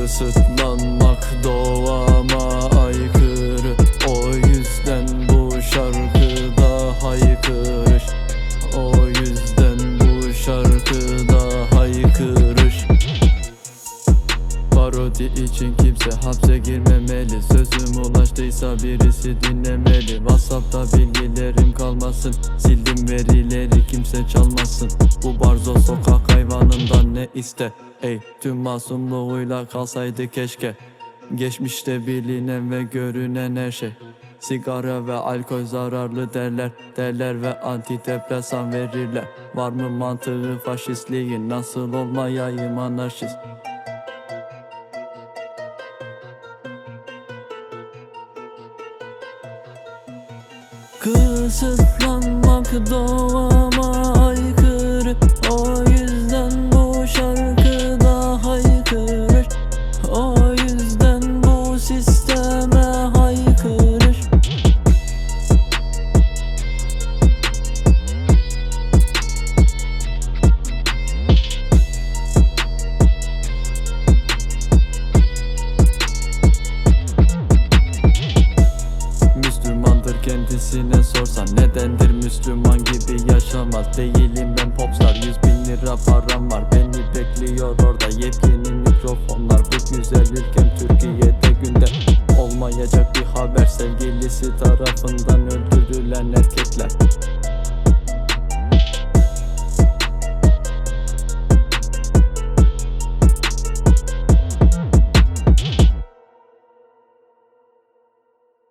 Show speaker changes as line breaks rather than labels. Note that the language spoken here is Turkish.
Kısıtlanmak doğama aykırı. O yüzden bu şarkıda haykırış. O yüzden bu şarkıda haykırış. Parodi için kimse hapse girmemeli. Sözüm ulaştıysa birisi dinlemeli. WhatsApp'ta bilgilerim kalmasın. Sildim verileri kimse çalmasın. Bu barzo sokak hayvanından ne iste? Ey tüm masumluğuyla kalsaydı keşke. Geçmişte bilinen ve görünen her şey. Sigara ve alkol zararlı derler ve antidepresan verirler. Var mı mantığı faşistliğin? Nasıl olmayayım anarşist? Kısıtlanmak doğama aykırı. O yüzden bu şarkıda haykırış. O yüzden bu sisteme haykırış. Müslümandır kendisine sorsan, nedendir Müslüman gibi yaşamaz? Değilim ben popstar, 100.000 lira param var. Beni bekliyor orada yepyeni mikrofonlar. Bu güzel ülkem